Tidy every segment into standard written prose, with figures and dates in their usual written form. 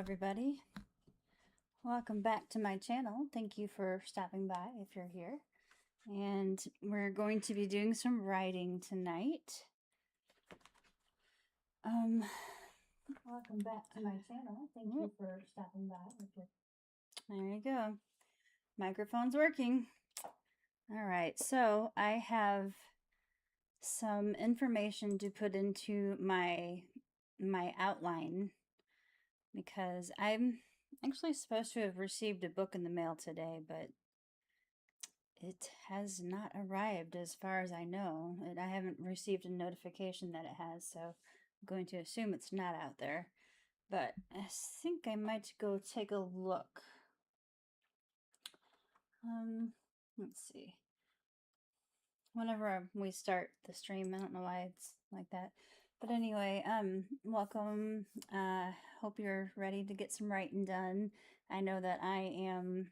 everybody. Welcome back to my channel. Thank you for stopping by if you're here. And we're going to be doing some writing tonight. Welcome back to my channel. Thank you for stopping by. There you go. Microphone's working. All right, so I have some information to put into my outline because I'm actually supposed to have received a book in the mail today, but it has not arrived as far as I know. I haven't received a notification that it has, so I'm going to assume it's not out there. But I think I might go take a look. Let's see. Whenever we start the stream, I don't know why it's like that. But anyway, welcome. Hope you're ready to get some writing done. I know that I am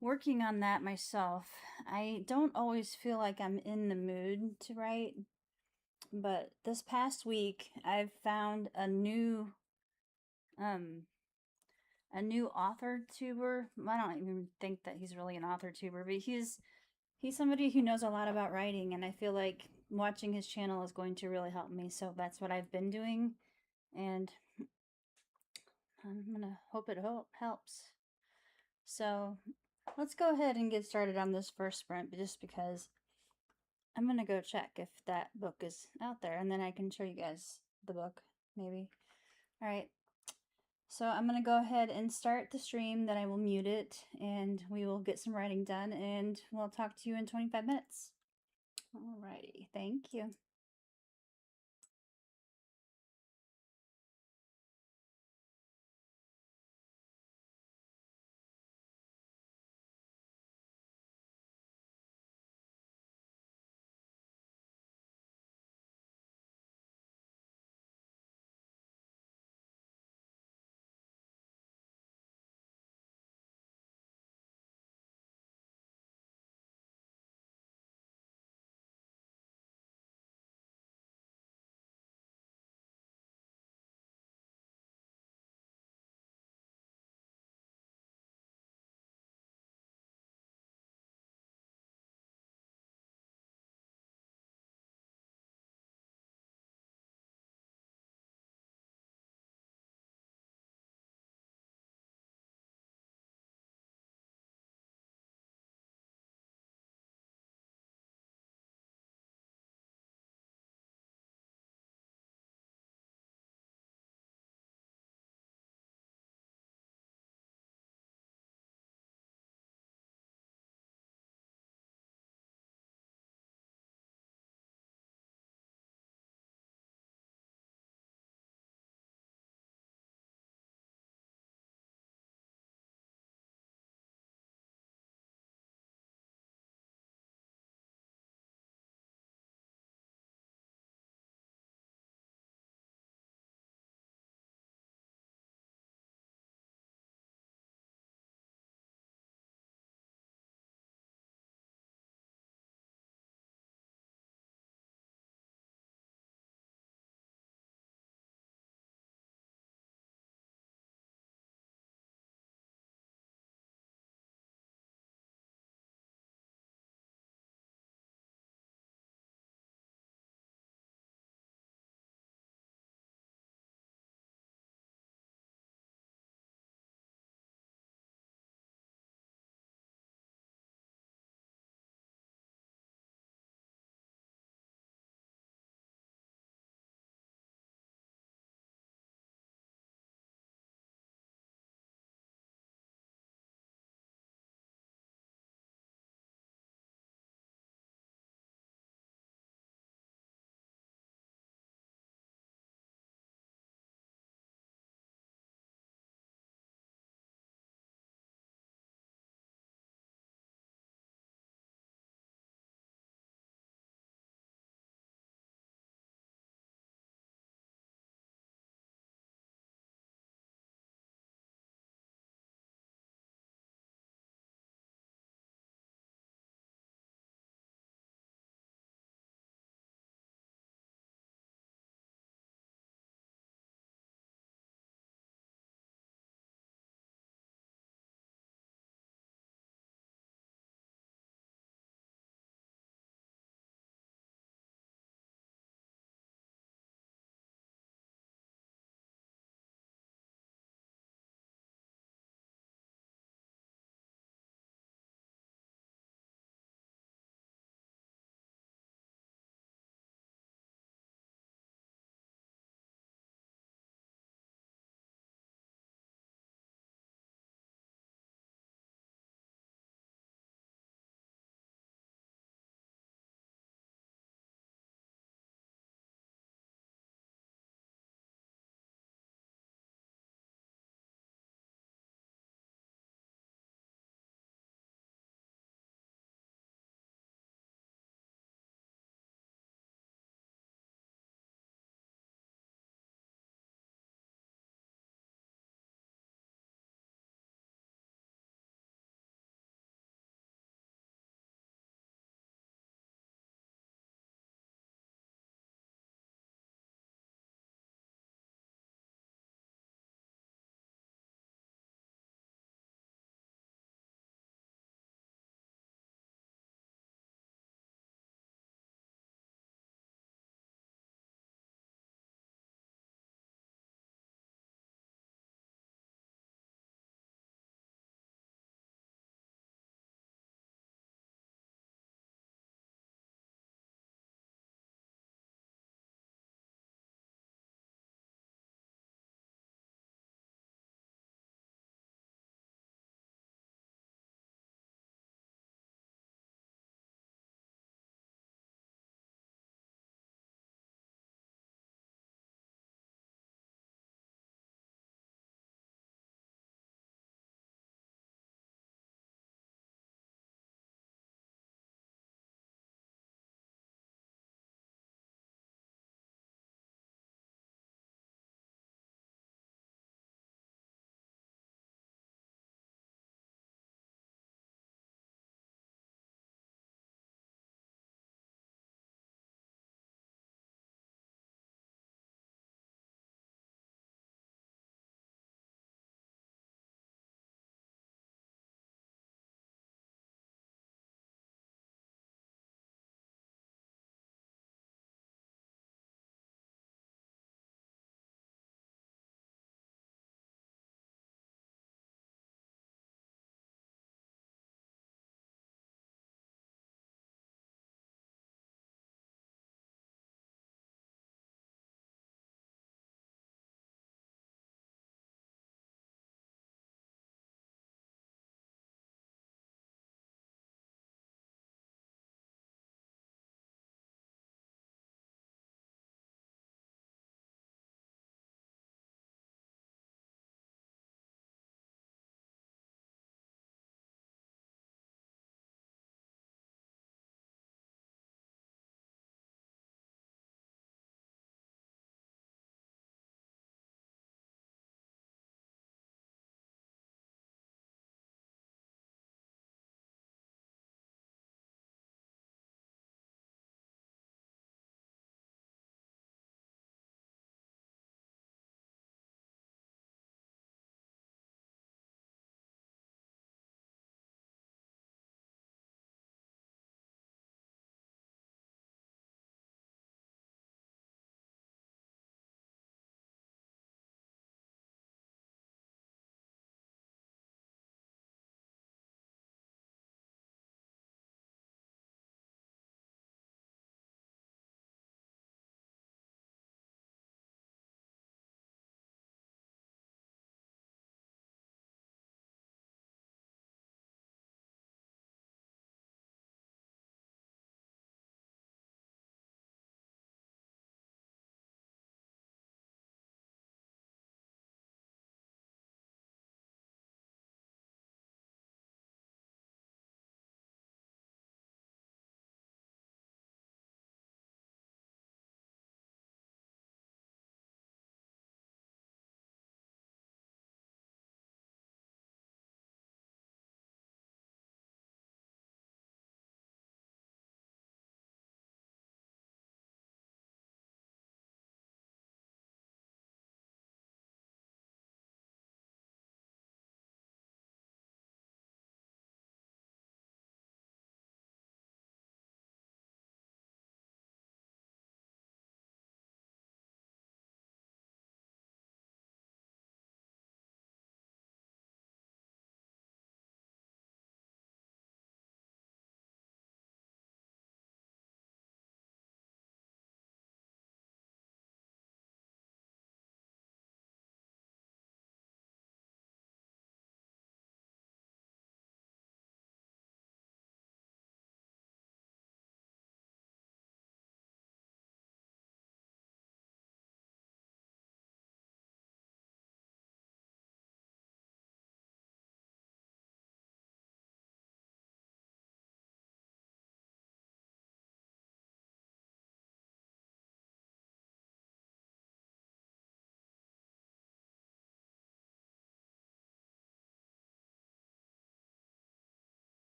working on that myself. I don't always feel like I'm in the mood to write, but this past week I've found a new author tuber. I don't even think that he's really an author tuber, but he's somebody who knows a lot about writing, and I feel like watching his channel is going to really help me. So that's what I've been doing, and I'm gonna hope it helps. So let's go ahead and get started on this first sprint, just because I'm gonna go check if that book is out there, and then I can show you guys the book, maybe. All right. So I'm gonna go ahead and start the stream, then I will mute it, and we will get some writing done, and we'll talk to you in 25 minutes. Alrighty, thank you.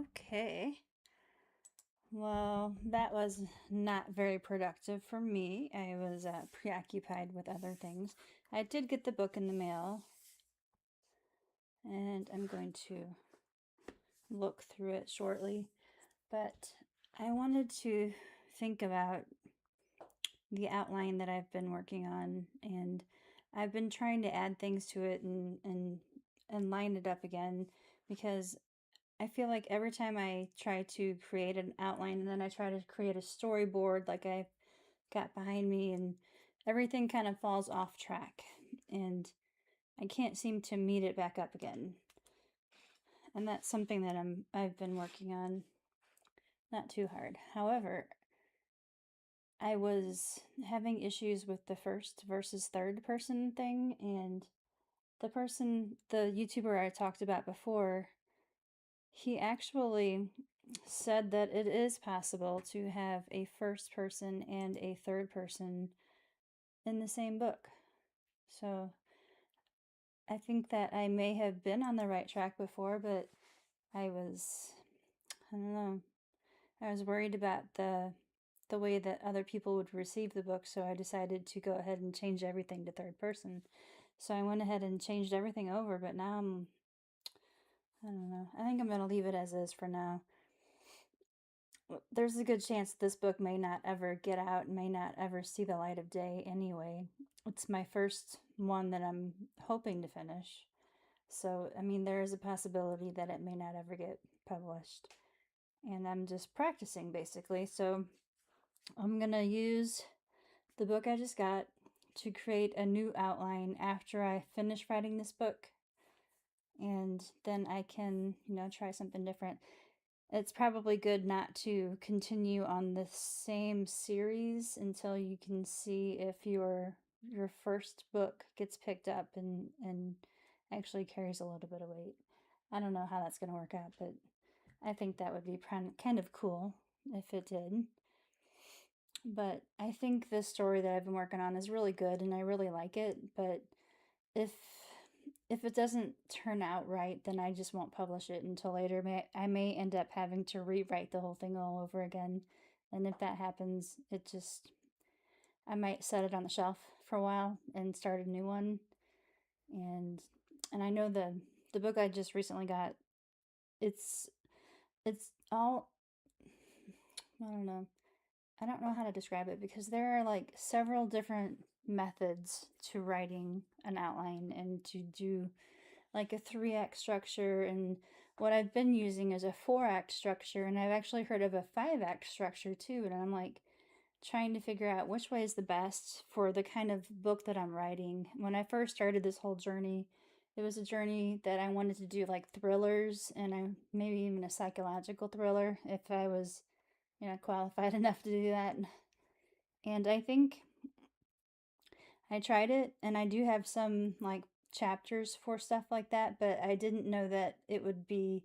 Okay. Well, that was not very productive for me. I was preoccupied with other things. I did get the book in the mail, and I'm going to look through it shortly. But I wanted to think about the outline that I've been working on, and I've been trying to add things to it and line it up again, because I feel like every time I try to create an outline and then I try to create a storyboard like I've got behind me, and everything kind of falls off track, and I can't seem to meet it back up again. And that's something that I've been working on, not too hard. However, I was having issues with the first versus third person thing, and the YouTuber I talked about before, he actually said that it is possible to have a first person and a third person in the same book. So I think that I may have been on the right track before, but I don't know, I was worried about the way that other people would receive the book, so I decided to go ahead and change everything to third person. So I went ahead and changed everything over, but now I don't know. I think I'm going to leave it as is for now. There's a good chance this book may not ever get out, may not ever see the light of day anyway. It's my first one that I'm hoping to finish. So, I mean, there is a possibility that it may not ever get published. And I'm just practicing basically. So, I'm going to use the book I just got to create a new outline after I finish writing this book. And then I can, try something different. It's probably good not to continue on the same series until you can see if your first book gets picked up and actually carries a little bit of weight. I don't know how that's going to work out, but I think that would be kind of cool if it did. But I think this story that I've been working on is really good and I really like it, but if it doesn't turn out right, then I just won't publish it until later. I may end up having to rewrite the whole thing all over again. And if that happens, I might set it on the shelf for a while and start a new one. And I know the book I just recently got, it's all, I don't know. I don't know how to describe it, because there are like several different methods to writing an outline and to do like a 3-act structure, and what I've been using is a 4-act structure, and I've actually heard of a 5-act structure too, and I'm like trying to figure out which way is the best for the kind of book that I'm writing. When I first started this whole journey, it was a journey that I wanted to do like thrillers, and maybe even a psychological thriller if I was, qualified enough to do that. And I think I tried it, and I do have some like chapters for stuff like that, but I didn't know that it would be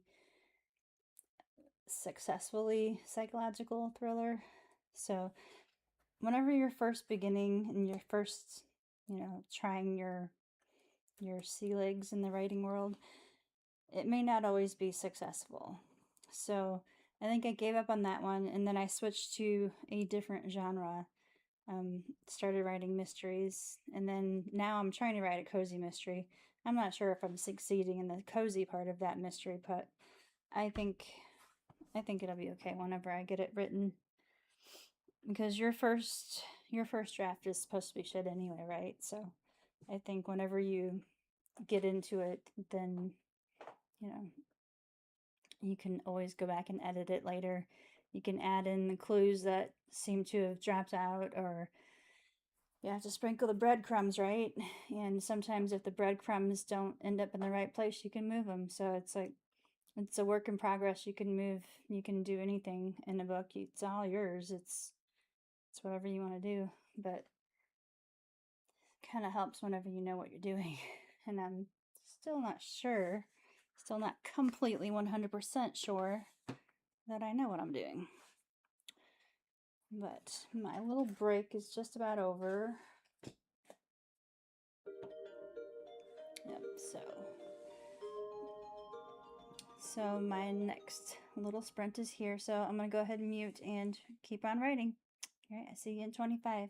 successfully psychological thriller. So, whenever you're first beginning and you're first, trying your sea legs in the writing world, it may not always be successful. So, I think I gave up on that one, and then I switched to a different genre. Started writing mysteries, and then now I'm trying to write a cozy mystery. I'm not sure if I'm succeeding in the cozy part of that mystery, but I think it'll be okay whenever I get it written. Because your first draft is supposed to be shit anyway, right? So I think whenever you get into it, then you can always go back and edit it later. You can add in the clues that seem to have dropped out, or you have to sprinkle the breadcrumbs, right? And sometimes if the breadcrumbs don't end up in the right place, you can move them. So it's like, it's a work in progress. You can do anything in a book. It's all yours. It's whatever you want to do. But it kind of helps whenever you know what you're doing. And I'm still not sure, still not completely 100% sure that I know what I'm doing. But my little break is just about over. Yep, so So my next little sprint is here. So I'm going to go ahead and mute and keep on writing. All right, I see you in 25.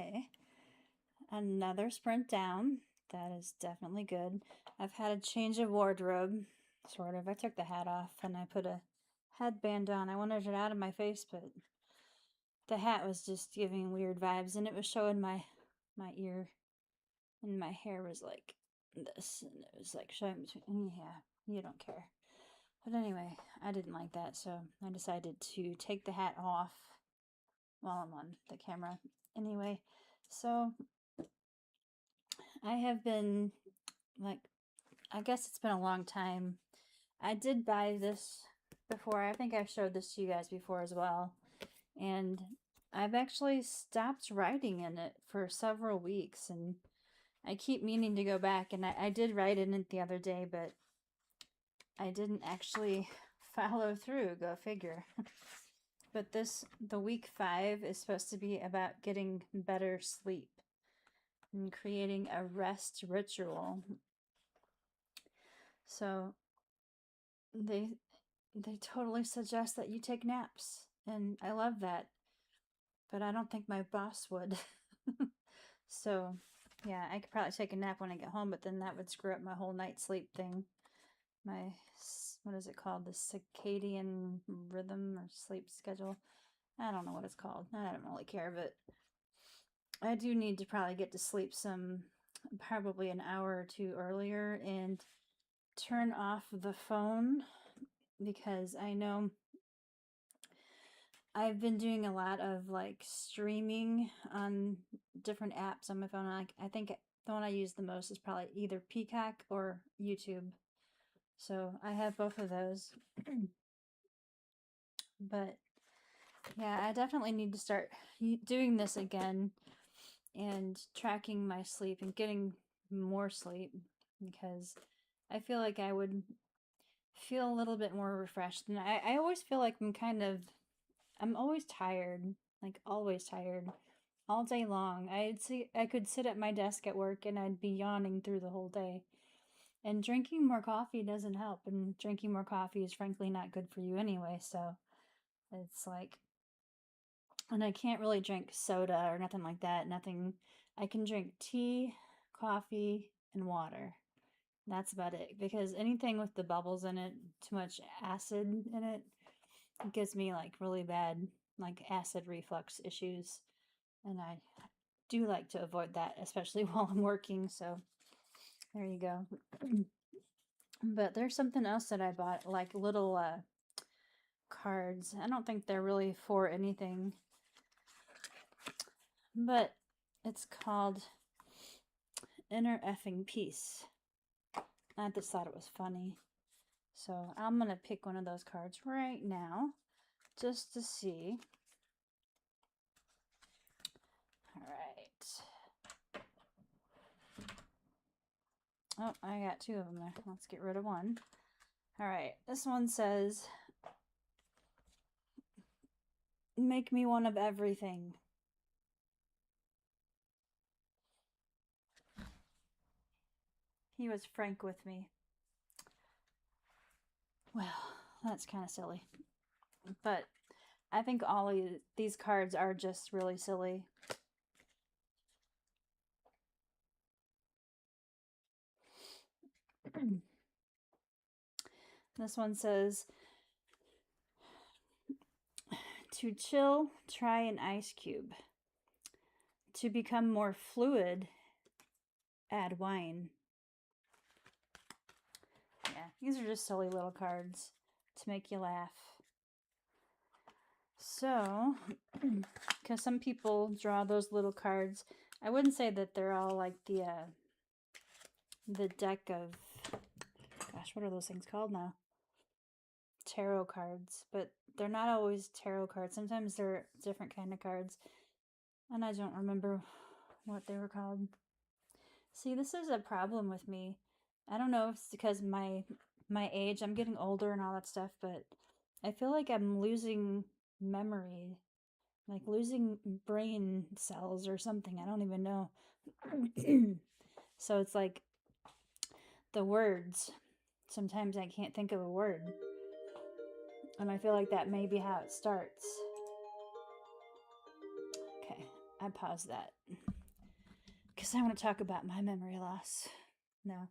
Okay. Another sprint down. That is definitely good. I've had a change of wardrobe, sort of. I took the hat off and I put a headband on. I wanted it out of my face, but the hat was just giving weird vibes, and it was showing my ear, and my hair was like this, and it was like showing between. Yeah, you don't care. But anyway, I didn't like that, so I decided to take the hat off while I'm on the camera. Anyway, so I have been, like, I guess it's been a long time. I did buy this before. I think I've showed this to you guys before as well. And I've actually stopped writing in it for several weeks, and I keep meaning to go back, and I did write in it the other day, but I didn't actually follow through, go figure. But the week 5 is supposed to be about getting better sleep and creating a rest ritual. So they totally suggest that you take naps, and I love that, but I don't think my boss would. So yeah, I could probably take a nap when I get home, but then that would screw up my whole night sleep thing. My, what is it called? The circadian rhythm or sleep schedule. I don't know what it's called. I don't really care, but I do need to probably get to sleep probably an hour or two earlier, and turn off the phone, because I know I've been doing a lot of like streaming on different apps on my phone. I think the one I use the most is probably either Peacock or YouTube. So I have both of those. But yeah, I definitely need to start doing this again and tracking my sleep and getting more sleep, because I feel like I would feel a little bit more refreshed. And I always feel like I'm always tired, like always tired, all day long. I could sit at my desk at work and I'd be yawning through the whole day. And drinking more coffee doesn't help, and drinking more coffee is frankly not good for you anyway, so it's like, and I can't really drink soda or nothing like that. Nothing. I can drink tea, coffee, and water. That's about it, because anything with the bubbles in it, too much acid in it, gives me like really bad like acid reflux issues, and I do like to avoid that, especially while I'm working. So there you go. But there's something else that I bought, like little cards. I don't think they're really for anything, but it's called Inner Effing Peace. I just thought it was funny. So I'm going to pick one of those cards right now just to see. All right. Oh, I got 2 of them there. Let's get rid of one. All right. This one says, make me one of everything. He was frank with me. Well, that's kind of silly. But I think all of these cards are just really silly. This one says, to chill, try an ice cube. To become more fluid, add wine. Yeah, these are just silly little cards to make you laugh. So, because some people draw those little cards, I wouldn't say that they're all like the deck of, gosh, what are those things called now? Tarot cards, but they're not always tarot cards. Sometimes they're different kind of cards, and I don't remember what they were called. See, this is a problem with me. I don't know if it's because my age, I'm getting older and all that stuff, but I feel like I'm losing memory, like losing brain cells or something. I don't even know. So it's like the words. Sometimes I can't think of a word. And I feel like that may be how it starts. Okay. I paused that because I want to talk about my memory loss. No,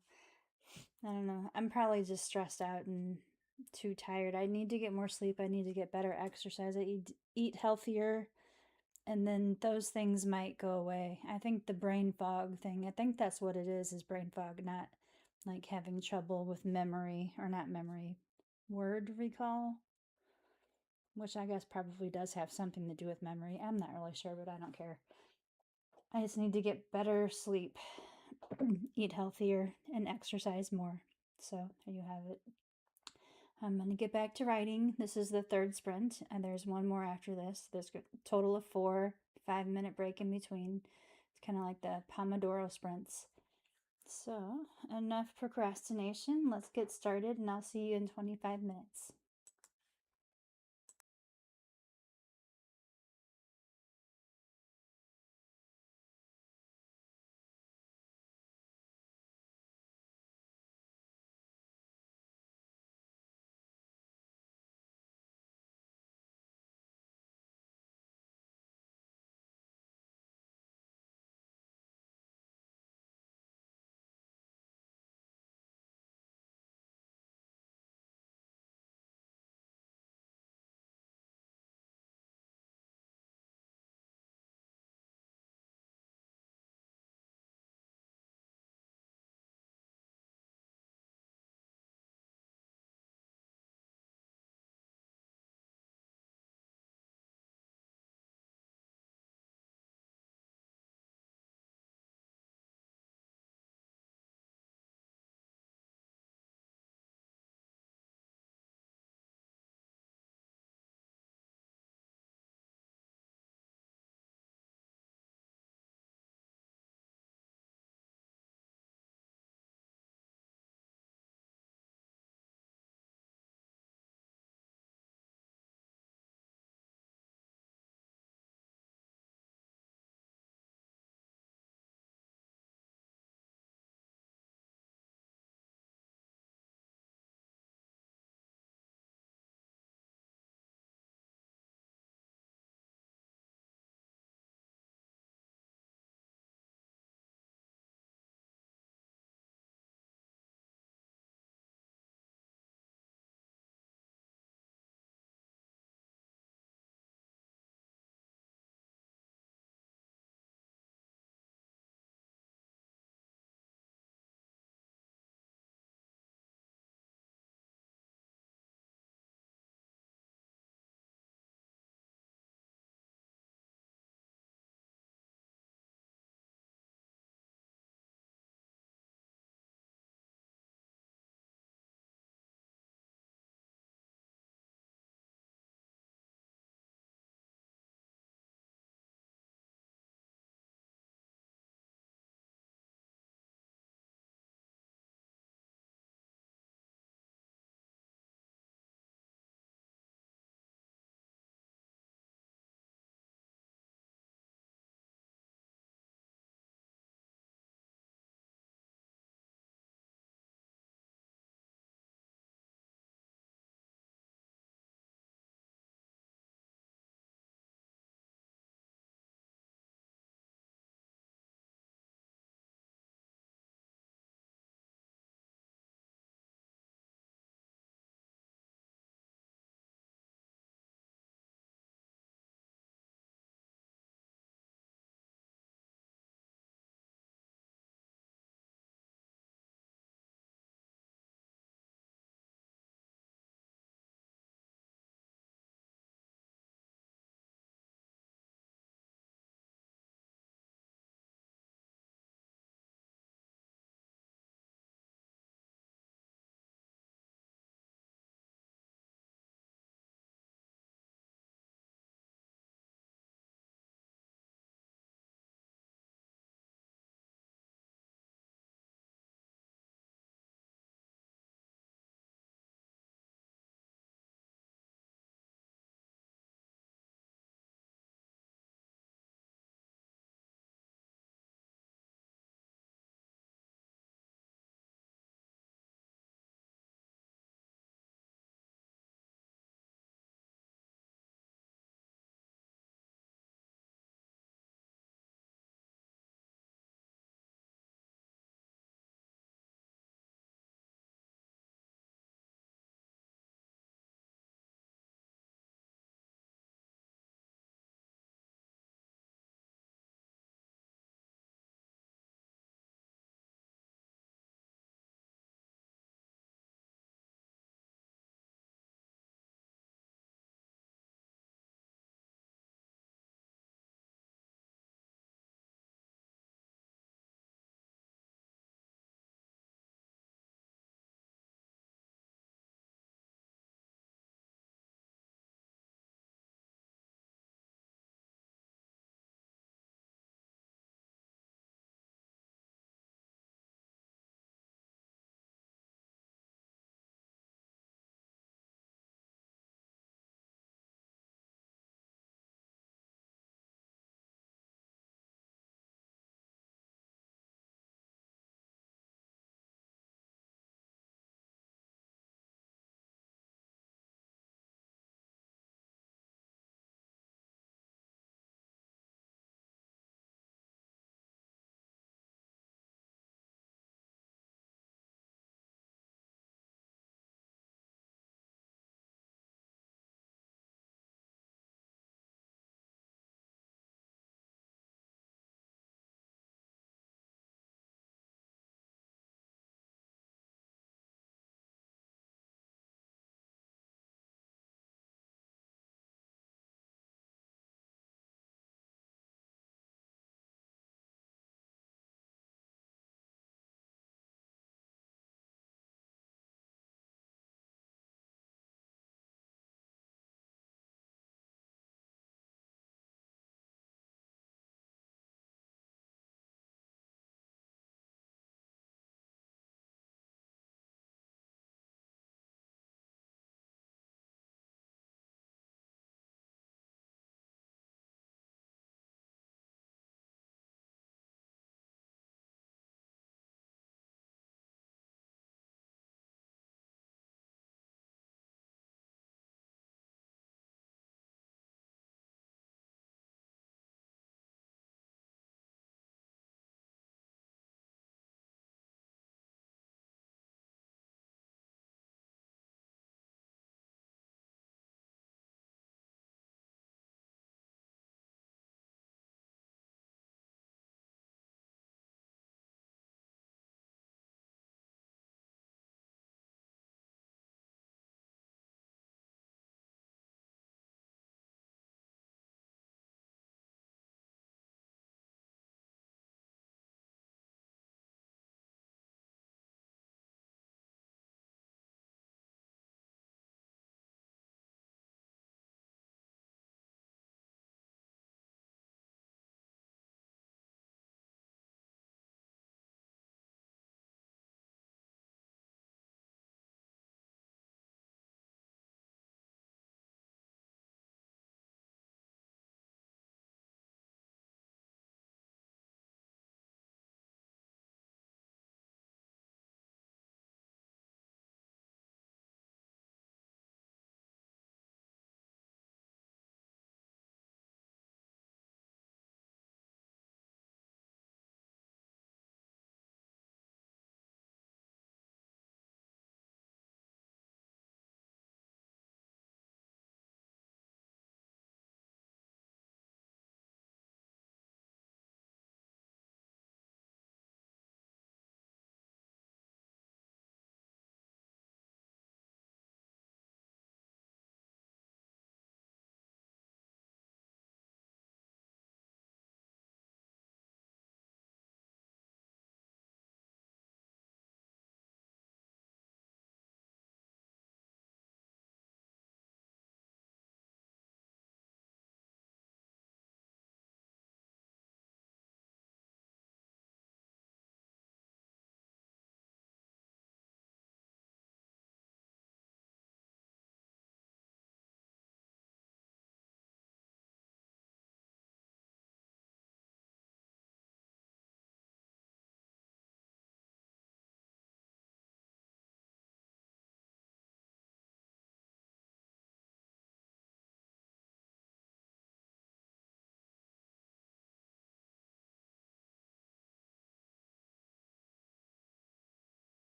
I don't know. I'm probably just stressed out and too tired. I need to get more sleep. I need to get better exercise. I eat healthier, and then those things might go away. I think the brain fog thing, I think that's what it is brain fog, not like having trouble with memory, or not memory, word recall, which I guess probably does have something to do with memory. I'm not really sure, but I don't care. I just need to get better sleep, eat healthier, and exercise more. So there you have it. I'm going to get back to writing. This is the third sprint, and there's one more after this. There's a total of 4 5-minute break in between. It's kind of like the Pomodoro sprints. So, enough procrastination. Let's get started, and I'll see you in 25 minutes.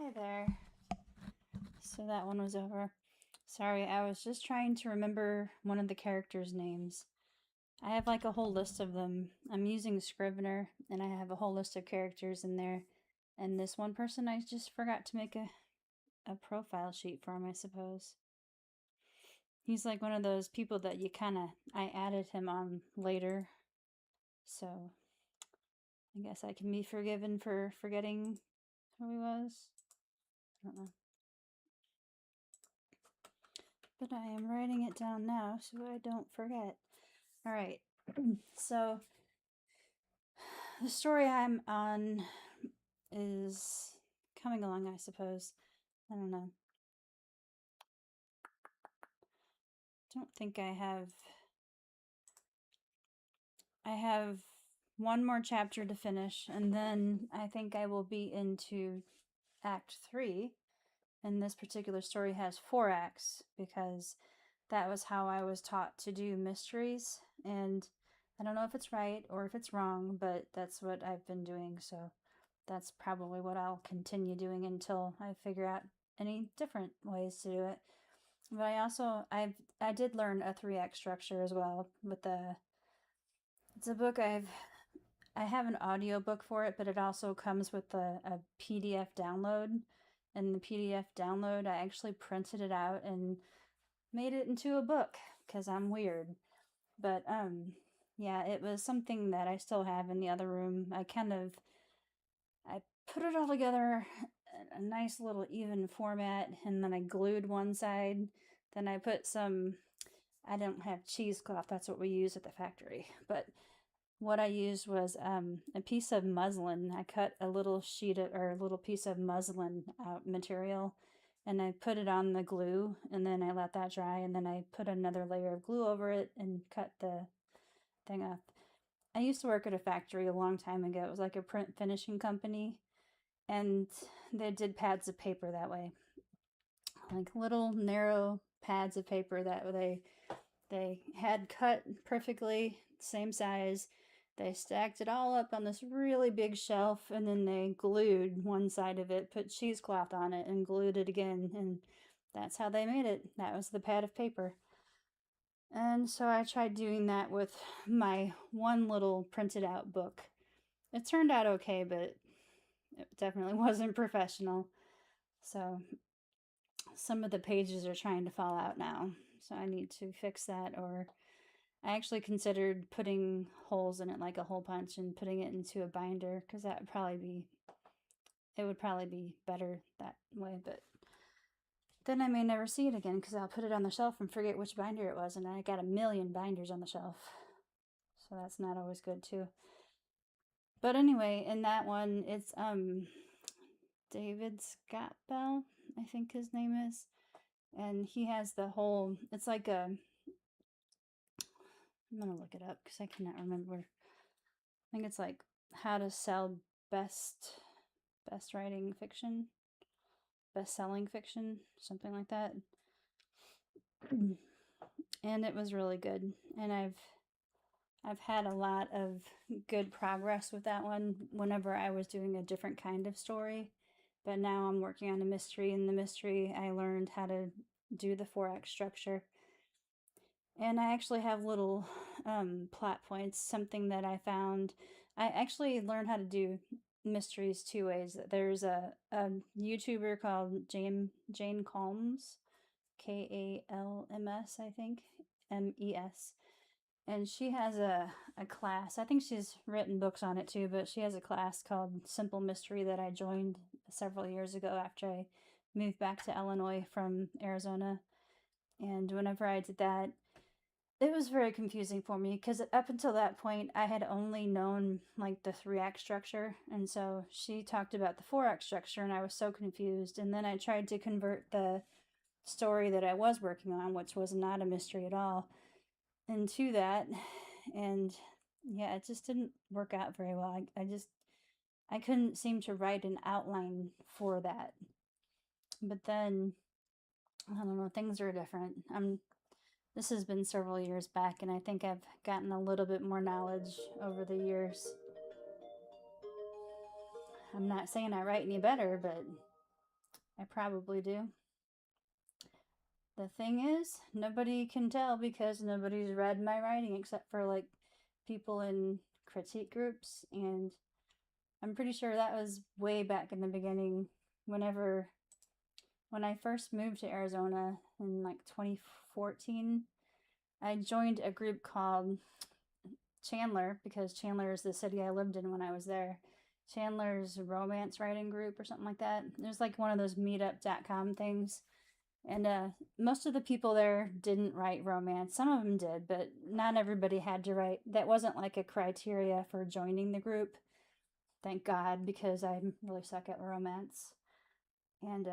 Hi there. So that one was over. Sorry, I was just trying to remember one of the characters' names. I have like a whole list of them. I'm using Scrivener, and I have a whole list of characters in there. And this one person, I just forgot to make a profile sheet for him, I suppose. He's like one of those people that you kind of, I added him on later. So I guess I can be forgiven for forgetting who he was. I don't know. But I am writing it down now so I don't forget. All right. So the story I'm on is coming along, I suppose. I don't know. Don't think I have one more chapter to finish, and then I think I will be into Act 3. And this particular story has 4 acts because that was how I was taught to do mysteries. And I don't know if it's right or if it's wrong, but that's what I've been doing. So that's probably what I'll continue doing until I figure out any different ways to do it. But I did learn a 3 act structure as well with it's a book I have an audio book for it, but it also comes with a PDF download. And the PDF download, I actually printed it out and made it into a book because I'm weird. But yeah, it was something that I still have in the other room. I put it all together in a nice little even format, and then I glued one side. Then I don't have cheesecloth, that's what we use at the factory. But what I used was a piece of muslin. I cut a little or a little piece of muslin material, and I put it on the glue, and then I let that dry, and then I put another layer of glue over it and cut the thing up. I used to work at a factory a long time ago. It was like a print finishing company, and they did pads of paper that way, like little narrow pads of paper that they had cut perfectly, same size. They stacked it all up on this really big shelf, and then they glued one side of it, put cheesecloth on it, and glued it again. And that's how they made it. That was the pad of paper. And so I tried doing that with my one little printed out book. It turned out okay, but it definitely wasn't professional. So some of the pages are trying to fall out now. So I need to fix that, or I actually considered putting holes in it like a hole punch and putting it into a binder because it would probably be better that way. But then I may never see it again because I'll put it on the shelf and forget which binder it was, and I got a million binders on the shelf. So that's not always good too. But anyway, in that one, it's David Scott Bell, I think his name is. And he has it's like I'm gonna look it up because I cannot remember. I think it's like how to sell best writing fiction, best selling fiction, something like that. And it was really good. And I've had a lot of good progress with that one whenever I was doing a different kind of story. But now I'm working on a mystery. In the mystery, I learned how to do the 4 act structure. And I actually have little plot points, something that I found. I actually learned how to do mysteries 2 ways. There's a YouTuber called Jane Calms, Kalms, I think, MES. And she has a class. I think she's written books on it too, but she has a class called Simple Mystery that I joined several years ago after I moved back to Illinois from Arizona. And whenever I did that, it was very confusing for me because up until that point, I had only known like the 3 act structure. And so she talked about the 4 act structure, and I was so confused. And then I tried to convert the story that I was working on, which was not a mystery at all, into that. And yeah, it just didn't work out very well. I couldn't seem to write an outline for that. But then, I don't know, things are different. This has been several years back, and I think I've gotten a little bit more knowledge over the years. I'm not saying I write any better, but I probably do. The thing is, nobody can tell because nobody's read my writing except for like people in critique groups, and I'm pretty sure that was way back in the beginning whenever when I first moved to Arizona in like 2014. I joined a group called Chandler because Chandler is the city I lived in when I was there. Chandler's romance writing group or something like that. It was like one of those meetup.com things. And most of the people there didn't write romance. Some of them did, but not everybody had to write. That wasn't like a criteria for joining the group. Thank God, because I really suck at romance. And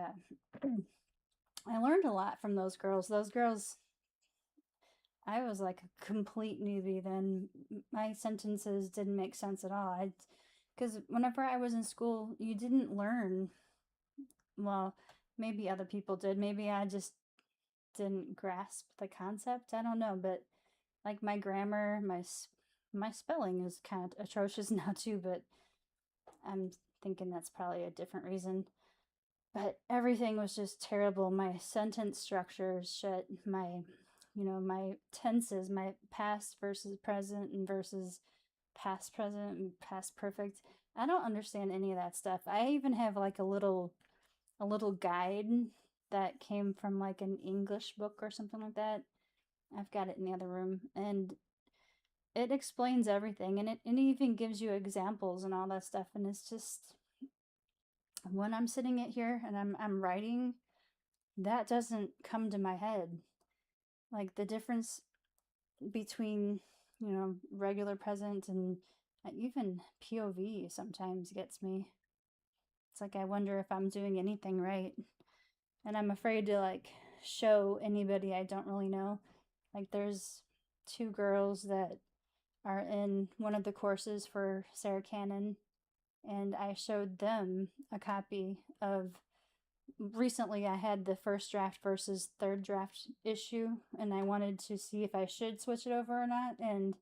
I learned a lot from those girls. Those girls, I was like a complete newbie then. My sentences didn't make sense at all. Because whenever I was in school, you didn't learn. Well, maybe other people did. Maybe I just didn't grasp the concept. I don't know, but like my grammar, my spelling is kind of atrocious now too. But I'm thinking that's probably a different reason. But everything was just terrible. My sentence structures, shit. My tenses, my past versus present and versus past present and past perfect. I don't understand any of that stuff. I even have like a little guide that came from like an English book or something like that. I've got it in the other room, and it explains everything, and it even gives you examples and all that stuff. And it's just when I'm sitting it here and I'm writing, that doesn't come to my head. Like the difference between regular present and even POV sometimes gets me. It's like I wonder if I'm doing anything right, and I'm afraid to like show anybody I don't really know. Like there's two girls that are in one of the courses for Sarah Cannon, and I showed them a copy of recently I had the first draft versus third draft issue, and I wanted to see if I should switch it over or not, and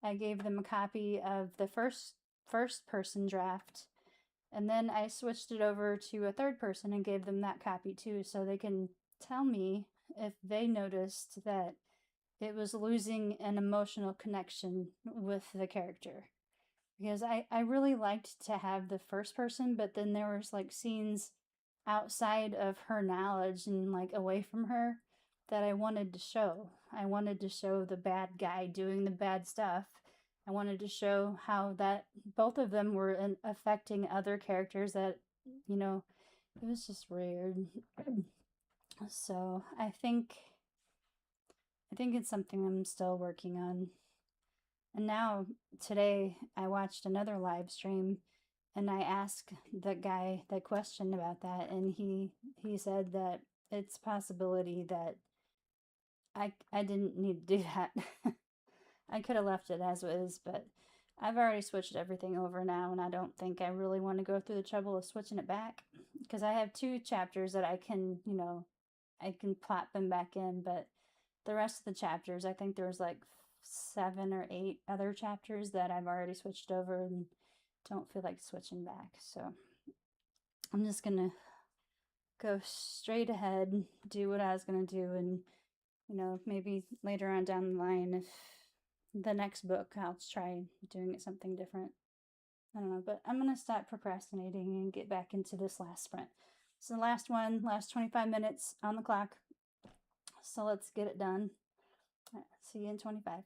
I gave them a copy of the first person draft, and then I switched it over to a third person and gave them that copy too, so they can tell me if they noticed that it was losing an emotional connection with the character. Because I really liked to have the first person, but then there was like scenes outside of her knowledge and like away from her that I wanted to show. I wanted to show the bad guy doing the bad stuff. I wanted to show how that both of them were affecting other characters that, it was just weird. So I think it's something I'm still working on. And now today I watched another live stream, and I asked the guy the question about that, and he said that it's a possibility that I didn't need to do that. I could have left it as is, but I've already switched everything over now, and I don't think I really want to go through the trouble of switching it back, because I have 2 chapters that I can, I can plot them back in, but the rest of the chapters, I think there was like 7 or 8 other chapters that I've already switched over and don't feel like switching back. So I'm just gonna go straight ahead, do what I was gonna do, and maybe later on down the line, if the next book, I'll try doing it something different. I don't know, but I'm gonna stop procrastinating and get back into this last sprint. So the last one, last 25 minutes on the clock. So let's get it done. All right, see you in 25.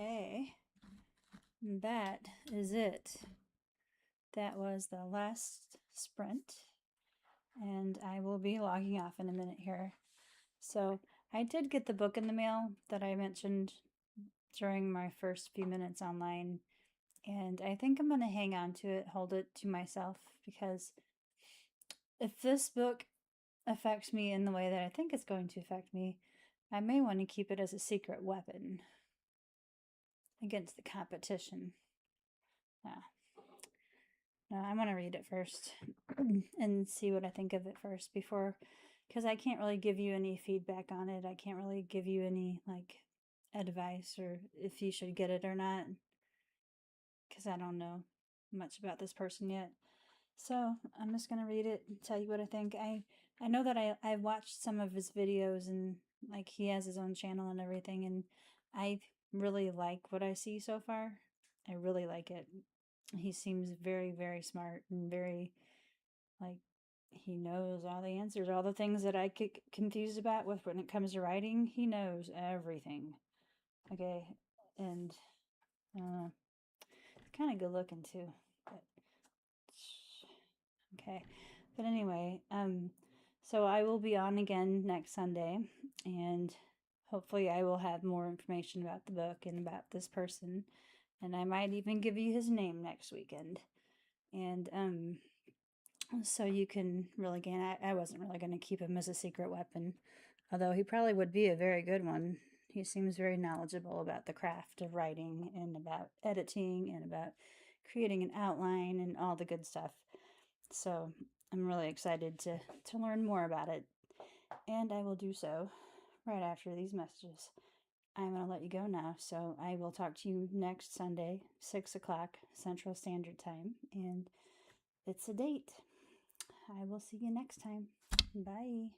Okay. That is it. That was the last sprint. And I will be logging off in a minute here. So I did get the book in the mail that I mentioned during my first few minutes online. And I think I'm going to hang on to it, hold it to myself, because if this book affects me in the way that I think it's going to affect me, I may want to keep it as a secret weapon against the competition. Yeah. No, I want to read it first and see what I think of it first before, because I can't really give you any feedback on it. I can't really give you any like advice or if you should get it or not, because I don't know much about this person yet. So I'm just gonna read it and tell you what I think. I know that I watched some of his videos and like he has his own channel and everything, and I really like what I see so far. I really like it. He seems very, very smart and very like he knows all the answers, all the things that I get confused about with when it comes to writing. He knows everything. Okay, and it's kind of good looking too. But, okay, but anyway, so I will be on again next Sunday, and hopefully I will have more information about the book and about this person, and I might even give you his name next weekend. And so you can really gain. I wasn't really going to keep him as a secret weapon, although he probably would be a very good one. He seems very knowledgeable about the craft of writing and about editing and about creating an outline and all the good stuff. So I'm really excited to learn more about it, and I will do so right after these messages. I'm going to let you go now, so I will talk to you next Sunday, 6 o'clock Central Standard Time, and it's a date. I will see you next time. Bye.